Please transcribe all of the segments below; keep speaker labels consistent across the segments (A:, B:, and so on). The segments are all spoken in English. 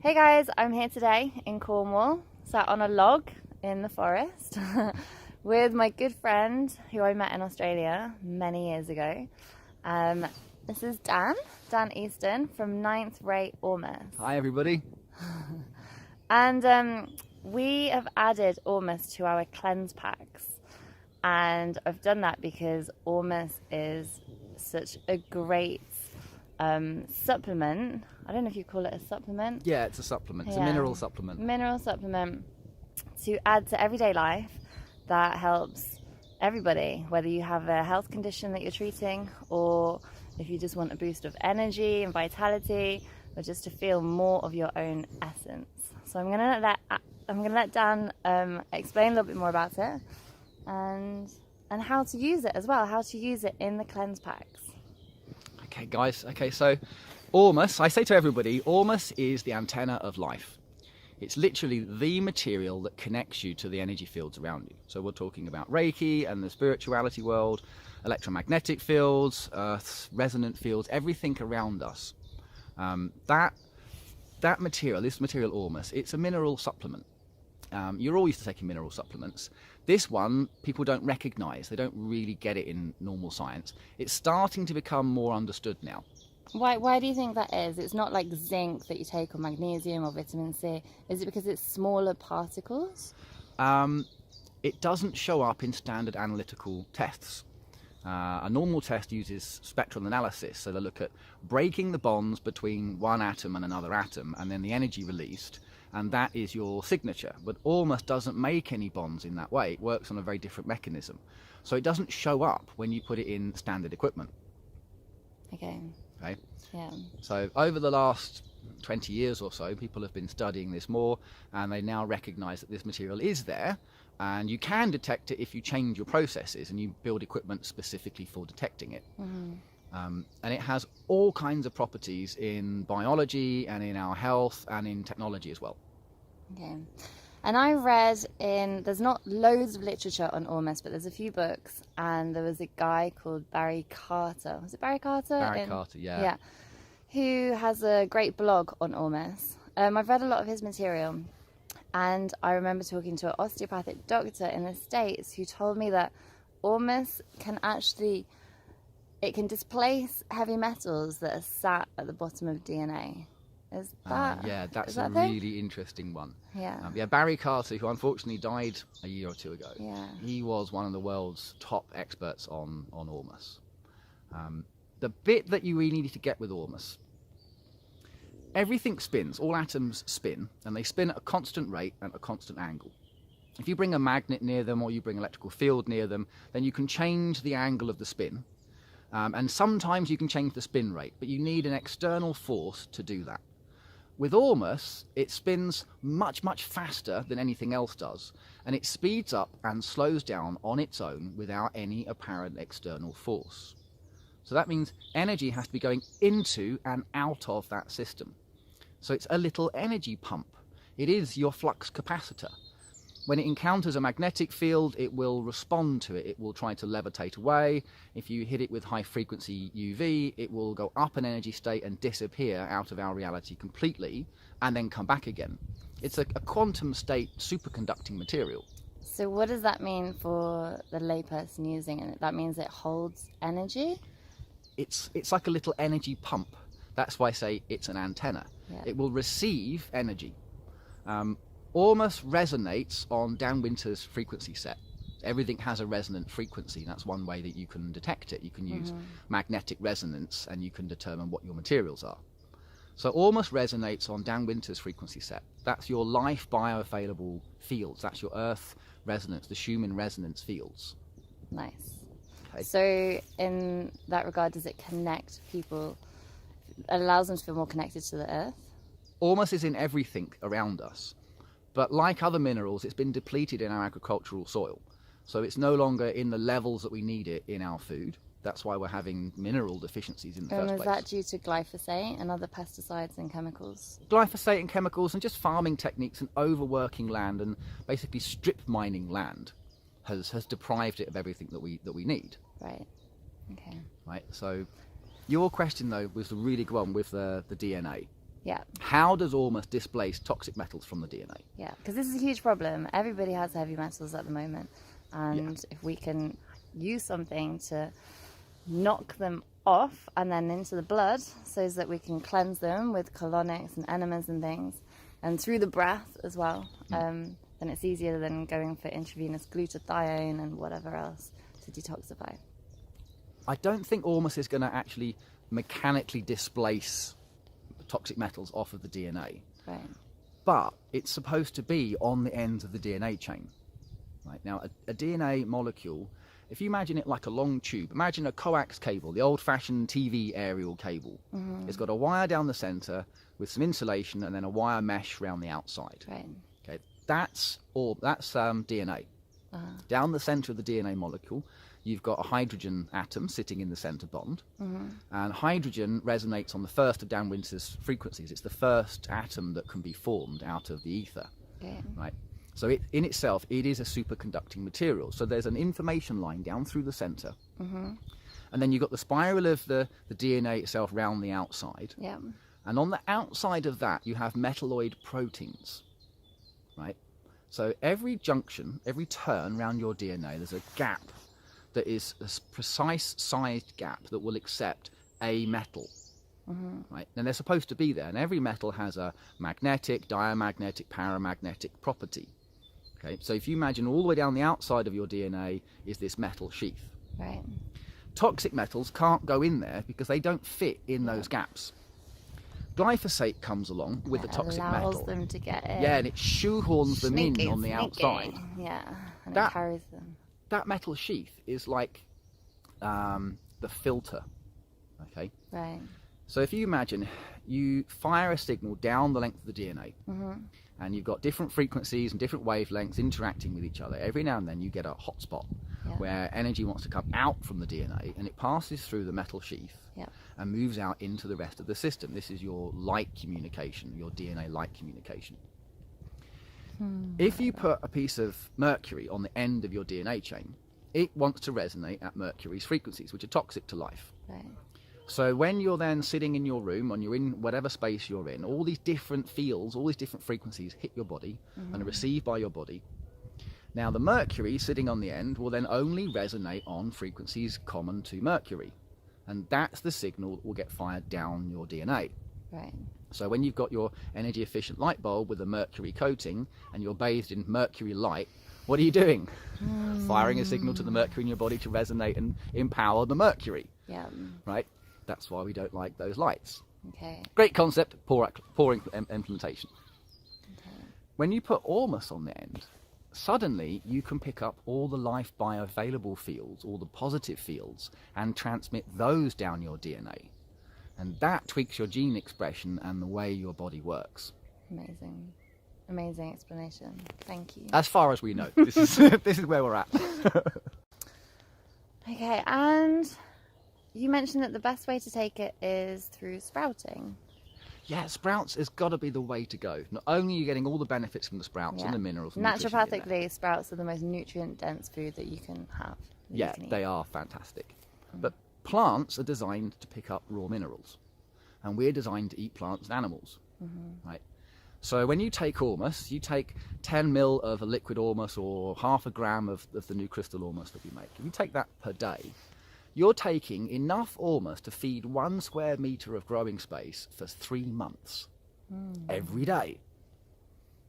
A: Hey guys, I'm here today in Cornwall, sat on a log in the forest with my good friend who I met in Australia many years ago. This is Dan Easton from 9th Rate Ormus.
B: Hi everybody.
A: And we have added Ormus to our cleanse packs. And I've done that because Ormus is such a great supplement. I don't know if you call it a supplement.
B: Yeah, it's a supplement. It's a mineral supplement.
A: Mineral supplement to add to everyday life that helps everybody, whether you have a health condition that you're treating or if you just want a boost of energy and vitality or just to feel more of your own essence. So I'm gonna let Dan explain a little bit more about it and how to use it as well, how to use it in the cleanse packs.
B: Okay guys, so Ormus, I say to everybody, Ormus is the antenna of life. It's literally the material that connects you to the energy fields around you. So we're talking about Reiki and the spirituality world, electromagnetic fields, Earth's resonant fields, everything around us. That material, this material Ormus, it's a mineral supplement. You're all used to taking mineral supplements. This one, people don't recognize. They don't really get it in normal science. It's starting to become more understood now.
A: Why do you think that is? It's not like zinc that you take or magnesium or vitamin C. Is it because it's smaller particles?
B: It doesn't show up in standard analytical tests. A normal test uses spectral analysis, so they look at breaking the bonds between one atom and another atom and then the energy released, and that is your signature. But Ormus doesn't make any bonds in that way. It works on a very different mechanism. So it doesn't show up when you put it in standard equipment.
A: Okay. Yeah.
B: So over the last 20 years or so, people have been studying this more, and they now recognize that this material is there, and you can detect it if you change your processes and you build equipment specifically for detecting it. Mm-hmm. And it has all kinds of properties in biology and in our health and in technology as well.
A: Okay. And I read there's not loads of literature on Ormus, but there's a few books, and there was a guy called Barry Carter. Was it Barry Carter?
B: Barry Carter, yeah.
A: Yeah. Who has a great blog on Ormus. I've read a lot of his material, and I remember talking to an osteopathic doctor in the States who told me that Ormus can displace heavy metals that are sat at the bottom of DNA. Is that?
B: Yeah, that's
A: a
B: really interesting one.
A: Yeah.
B: Barry Carter, who unfortunately died a year or two ago.
A: Yeah.
B: He was one of the world's top experts on Ormus. The bit that you really need to get with Ormus, everything spins, all atoms spin, and they spin at a constant rate and a constant angle. If you bring a magnet near them or you bring an electrical field near them, then you can change the angle of the spin. And sometimes you can change the spin rate, but you need an external force to do that. With Ormus, it spins much, much faster than anything else does, and it speeds up and slows down on its own without any apparent external force. So that means energy has to be going into and out of that system. So it's a little energy pump. It is your flux capacitor. When it encounters a magnetic field, it will respond to it. It will try to levitate away. If you hit it with high frequency UV, it will go up an energy state and disappear out of our reality completely and then come back again. It's a quantum state superconducting material.
A: So what does that mean for the layperson using it? That means it holds energy?
B: It's like a little energy pump. That's why I say it's an antenna.
A: Yeah.
B: It will receive energy. Ormus resonates on Dan Winter's frequency set. Everything has a resonant frequency. That's one way that you can detect it. You can use magnetic resonance and you can determine what your materials are. So Ormus resonates on Dan Winter's frequency set. That's your life bioavailable fields. That's your Earth resonance, the Schumann resonance fields.
A: Nice.
B: Okay.
A: So in that regard, does it connect people? It allows them to feel more connected to the Earth?
B: Ormus is in everything around us. But like other minerals, it's been depleted in our agricultural soil. So it's no longer in the levels that we need it in our food. That's why we're having mineral deficiencies in the first place.
A: And is that due to glyphosate and other pesticides and chemicals?
B: Glyphosate and chemicals and just farming techniques and overworking land and basically strip mining land has deprived it of everything that we need.
A: Right. Okay.
B: Right. So your question though was the really good one with the DNA.
A: Yeah.
B: How does Ormus displace toxic metals from the DNA?
A: Yeah, because this is a huge problem. Everybody has heavy metals at the moment. And if we can use something to knock them off and then into the blood so that we can cleanse them with colonics and enemas and things, and through the breath as well, then it's easier than going for intravenous glutathione and whatever else to detoxify.
B: I don't think Ormus is going to actually mechanically displace toxic metals off of the DNA.
A: Right.
B: But it's supposed to be on the ends of the DNA chain. Right? Now, a DNA molecule, if you imagine it like a long tube, imagine a coax cable, the old-fashioned TV aerial cable. It's got a wire down the centre with some insulation and then a wire mesh around the outside.
A: Right.
B: Okay, that's DNA. Down the centre of the DNA molecule, you've got a hydrogen atom sitting in the centre bond, and hydrogen resonates on the first of Dan Winter's frequencies. It's the first atom that can be formed out of the ether.
A: Okay.
B: Right? So in itself, it is a superconducting material. So there's an information line down through the centre, and then you've got the spiral of the DNA itself round the outside.
A: Yeah.
B: And on the outside of that, you have metalloid proteins, right? So every junction, every turn around your DNA, there's a gap that is a precise sized gap that will accept a metal, right? And they're supposed to be there. And every metal has a magnetic, diamagnetic, paramagnetic property. Okay, so if you imagine all the way down the outside of your DNA is this metal sheath.
A: Right.
B: Toxic metals can't go in there because they don't fit in those gaps. Glyphosate comes along with the toxic
A: allows
B: metal.
A: them to get in.
B: Yeah, and it shoehorns them in on the outside.
A: Yeah, and
B: That-
A: it carries them.
B: That metal sheath is like the filter. Okay,
A: Right.
B: so if you imagine you fire a signal down the length of the DNA, and you've got different frequencies and different wavelengths interacting with each other. Every now and then you get a hotspot where energy wants to come out from the DNA, and it passes through the metal sheath and moves out into the rest of the system. This is your light communication, your DNA light communication. If you put a piece of mercury on the end of your DNA chain, it wants to resonate at mercury's frequencies, which are toxic to life.
A: Right.
B: So when you're then sitting in your room, and you're in whatever space you're in, all these different fields, all these different frequencies hit your body and are received by your body. Now the mercury sitting on the end will then only resonate on frequencies common to mercury. And that's the signal that will get fired down your DNA.
A: Right.
B: So when you've got your energy efficient light bulb with a mercury coating and you're bathed in mercury light, what are you doing? Firing a signal to the mercury in your body to resonate and empower the mercury.
A: Yeah.
B: Right? That's why we don't like those lights.
A: Okay.
B: Great concept, poor implementation. When you put Ormus on the end, suddenly you can pick up all the life bioavailable fields, all the positive fields, and transmit those down your DNA. And that tweaks your gene expression and the way your body works.
A: Amazing. Amazing explanation. Thank you.
B: As far as we know, this is where we're at.
A: Okay, and you mentioned that the best way to take it is through sprouting.
B: Yeah, sprouts has got to be the way to go. Not only are you getting all the benefits from the sprouts and the minerals and nutrition in there.
A: Naturopathically, sprouts are the most nutrient-dense food that you can have.
B: Yeah, they are fantastic. But plants are designed to pick up raw minerals, and we're designed to eat plants and animals, right? So when you take Ormus, you take 10 mil of a liquid Ormus or half a gram of the new crystal Ormus that we make. If you take that per day, you're taking enough Ormus to feed 1 square metre of growing space for 3 months every day,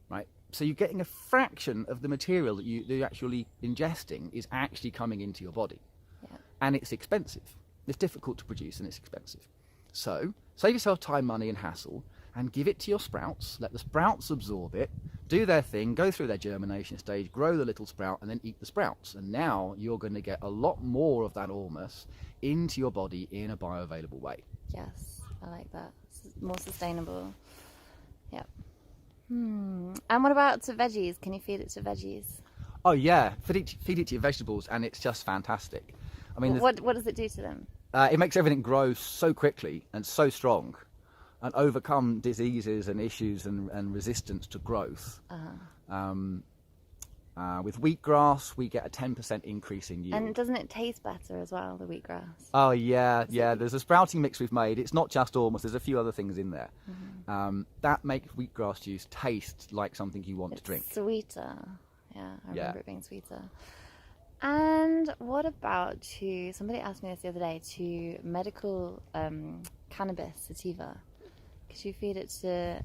B: right? So you're getting a fraction of the material that you're actually ingesting is actually coming into your body.
A: Yeah.
B: And it's expensive. It's difficult to produce and it's expensive. So save yourself time, money and hassle and give it to your sprouts. Let the sprouts absorb it, do their thing, go through their germination stage, grow the little sprout and then eat the sprouts. And now you're going to get a lot more of that Ormus into your body in a bioavailable way.
A: Yes, I like that. It's more sustainable. Yep. And what about to veggies? Can you feed it to veggies?
B: Oh yeah, feed it to your vegetables and it's just fantastic. I mean,
A: What does it do to them?
B: it makes everything grow so quickly and so strong and overcome diseases and issues and resistance to growth. With wheatgrass, we get a 10% increase in yield.
A: And doesn't it taste better as well, the wheatgrass?
B: Oh, yeah. There's a sprouting mix we've made. It's not just Ormus. There's a few other things in there. That makes wheatgrass juice taste like something you want to drink.
A: Sweeter. Yeah, I remember it being sweeter. And what about somebody asked me this the other day, medical cannabis sativa? Could you feed it to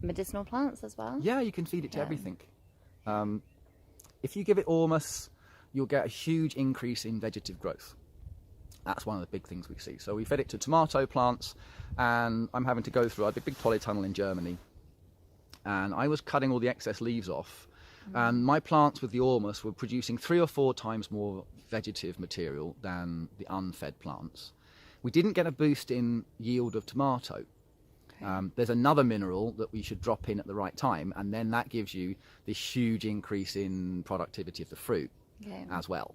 A: medicinal plants as well?
B: Yeah, you can feed it to everything. If you give it Ormus, you'll get a huge increase in vegetative growth. That's one of the big things we see. So we fed it to tomato plants, and I'm having to go through, I did a big polytunnel in Germany, and I was cutting all the excess leaves off, and my plants with the Ormus were producing 3 or 4 times more vegetative material than the unfed plants. We didn't get a boost in yield of tomato. There's another mineral that we should drop in at the right time, and then that gives you this huge increase in productivity of the fruit as well.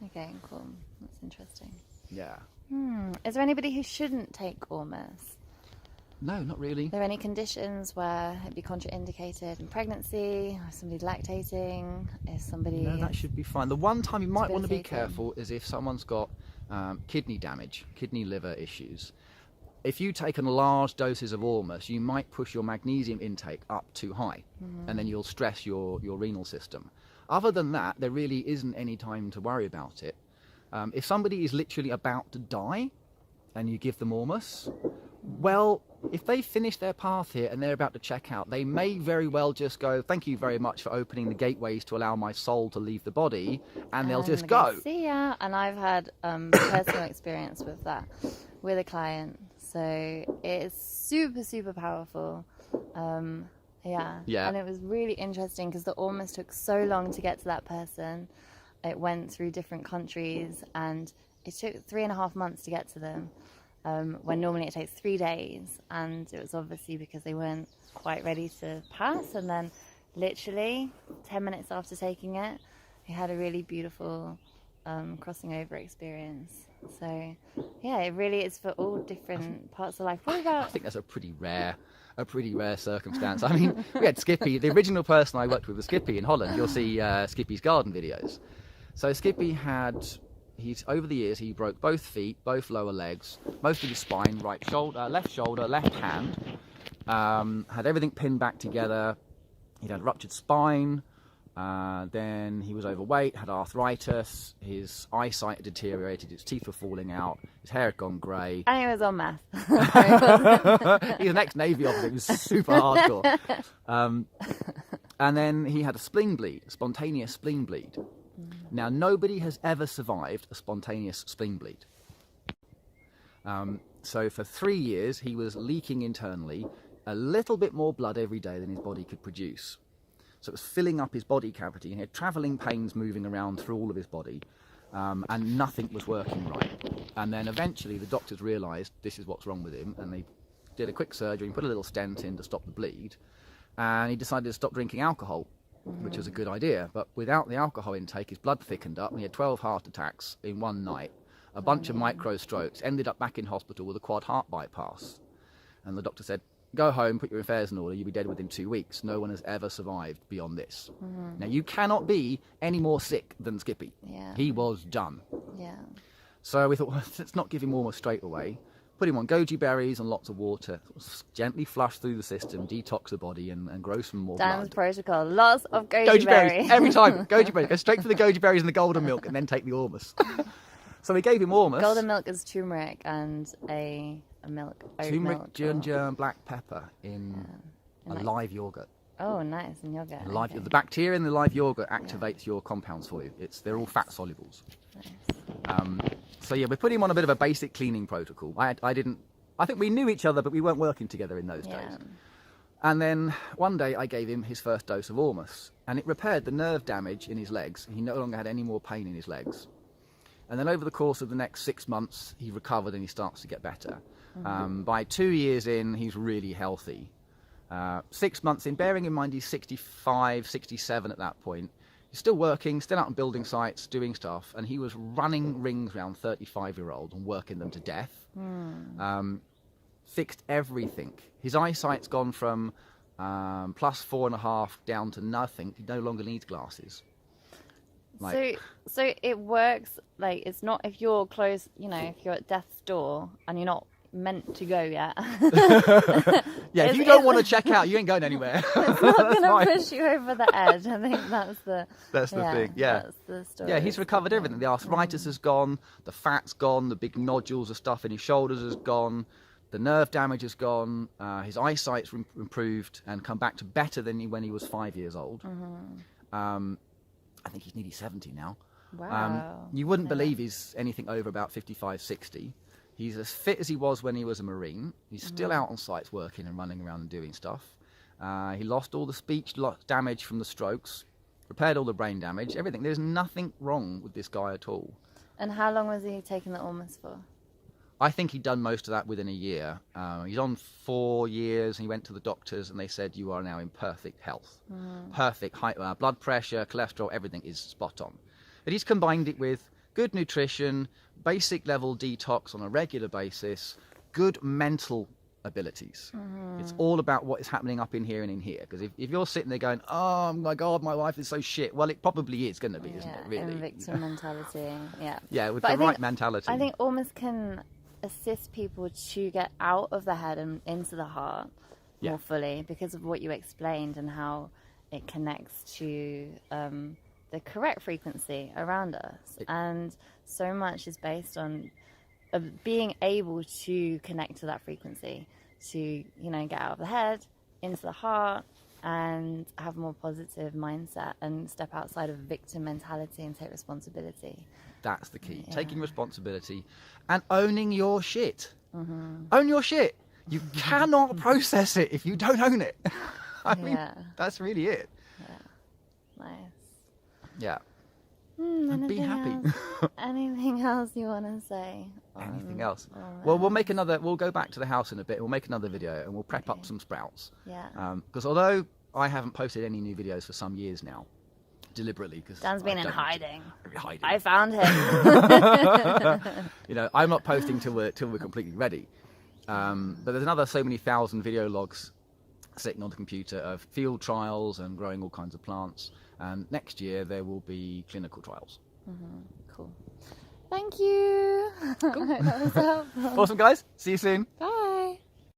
A: Okay, cool. That's interesting.
B: Yeah.
A: Is there anybody who shouldn't take Ormus?
B: No, not really.
A: Are there any conditions where it'd be contraindicated in pregnancy? Or somebody lactating? Is somebody...
B: No, that should be fine. The one time you might want to be careful is if someone's got kidney damage, kidney liver issues. If you take large doses of Ormus, you might push your magnesium intake up too high, and then you'll stress your renal system. Other than that, there really isn't any time to worry about it. If somebody is literally about to die and you give them Ormus, well, if they finish their path here and they're about to check out, they may very well just go, thank you very much for opening the gateways to allow my soul to leave the body, and they'll just go.
A: See ya. And I've had personal experience with that with a client. So it's super, super powerful. Yeah. And it was really interesting because the Ormus took so long to get to that person. It went through different countries, and it took 3.5 months to get to them, when normally it takes 3 days. And it was obviously because they weren't quite ready to pass. And then literally 10 minutes after taking it, we had a really beautiful crossing over experience. So yeah, it really is for all different parts of life. What about...
B: I think that's a pretty rare circumstance. I mean, we had Skippy, the original person I worked with was Skippy in Holland. You'll see Skippy's garden videos. So Skippy over the years, he broke both feet, both lower legs, most of his spine, right shoulder, left hand, had everything pinned back together. He'd had ruptured spine. Then he was overweight, had arthritis, his eyesight had deteriorated, his teeth were falling out, his hair had gone grey.
A: And he was on meth.
B: He's an ex-Navy officer, it was super hardcore. And then he had a spontaneous spleen bleed. Now, nobody has ever survived a spontaneous spleen bleed. So for 3 years, he was leaking internally a little bit more blood every day than his body could produce. So it was filling up his body cavity, and he had travelling pains moving around through all of his body, and nothing was working right. And then eventually the doctors realised this is what's wrong with him, and they did a quick surgery and put a little stent in to stop the bleed, and he decided to stop drinking alcohol, which was a good idea. But without the alcohol intake, his blood thickened up, and he had 12 heart attacks in one night, a bunch of micro strokes, ended up back in hospital with a quad heart bypass. And the doctor said, go home, put your affairs in order, you'll be dead within 2 weeks. No one has ever survived beyond this. Now, you cannot be any more sick than Skippy.
A: Yeah.
B: He was done.
A: Yeah.
B: So we thought, well, let's not give him Ormus straight away. Put him on goji berries and lots of water, gently flush through the system, detox the body, and grow some more
A: Dan's
B: blood.
A: protocol, lots of goji berries.
B: Every time, goji berries. Go straight for the goji berries and the golden milk, and then take the Ormus. So we gave him Ormus.
A: Golden milk is turmeric and a milk.
B: Turmeric,
A: milk,
B: ginger, and black pepper in a live yogurt.
A: Oh, nice, in yogurt.
B: Okay. The bacteria in the live yogurt activates your compounds for you. They're all fat solubles.
A: Nice.
B: So yeah, we put him on a bit of a basic cleaning protocol. I think we knew each other, but we weren't working together in those days. And then one day I gave him his first dose of Ormus, and it repaired the nerve damage in his legs. He no longer had any more pain in his legs. And then over the course of the next 6 months, he recovered and he starts to get better. By 2 years in, he's really healthy. 6 months in, bearing in mind he's 65, 67 at that point, he's still working, still out on building sites, doing stuff, and he was running rings around 35-year-olds and working them to death. Fixed everything. His eyesight's gone from plus 4.5 down to nothing. He no longer needs glasses.
A: So it works, like, it's not if you're close, you know, if you're at death's door and you're not meant to go yet.
B: Yeah, if you don't want to check out, you ain't going anywhere.
A: It's not going to push you over the edge. I think that's the
B: thing. Yeah,
A: that's the story.
B: Yeah, he's recovered everything. The arthritis has gone, the fat's gone, the big nodules of stuff in his shoulders has gone, the nerve damage has gone, his eyesight's improved and come back to better than when he was 5 years old. I think he's nearly 70 now.
A: Wow.
B: You wouldn't believe he's anything over about 55, 60. He's as fit as he was when he was a Marine. He's still out on sites working and running around and doing stuff. He lost all the speech damage from the strokes, repaired all the brain damage, everything. There's nothing wrong with this guy at all.
A: And how long was he taking the Ormus for?
B: I think he'd done most of that within a year. He's on 4 years, and he went to the doctors, and they said, you are now in perfect health. Perfect blood pressure, cholesterol, everything is spot on. But he's combined it with good nutrition, basic level detox on a regular basis, good mental abilities. It's all about what is happening up in here and in here. Because if you're sitting there going, oh my God, my life is so shit, well, it probably is going to be, isn't it, really?
A: In victim mentality,
B: Yeah, with the right mentality.
A: I think Ormus can assist people to get out of the head and into the heart more fully because of what you explained and how it connects to the correct frequency around us. And so much is based on being able to connect to that frequency, to, you know, get out of the head, into the heart, and have a more positive mindset and step outside of victim mentality and take responsibility.
B: That's the key. Taking responsibility and owning your shit. Own your shit. You cannot process it if you don't own it. I mean, that's really it.
A: Nice.
B: Yeah. And be happy.
A: Anything else you want to say?
B: Anything else? Well, we'll go back to the house in a bit. We'll make another video and we'll prep up some sprouts.
A: Yeah.
B: Because although I haven't posted any new videos for some years now, deliberately, because
A: Dan's been in hiding.
B: Hiding.
A: I found him.
B: You know, I'm not posting till we're completely ready. But there's another so many thousand video logs sitting on the computer of field trials and growing all kinds of plants. And next year there will be clinical trials.
A: Cool. Thank you.
B: Cool.
A: That was helpful.
B: Awesome, guys. See you soon.
A: Bye.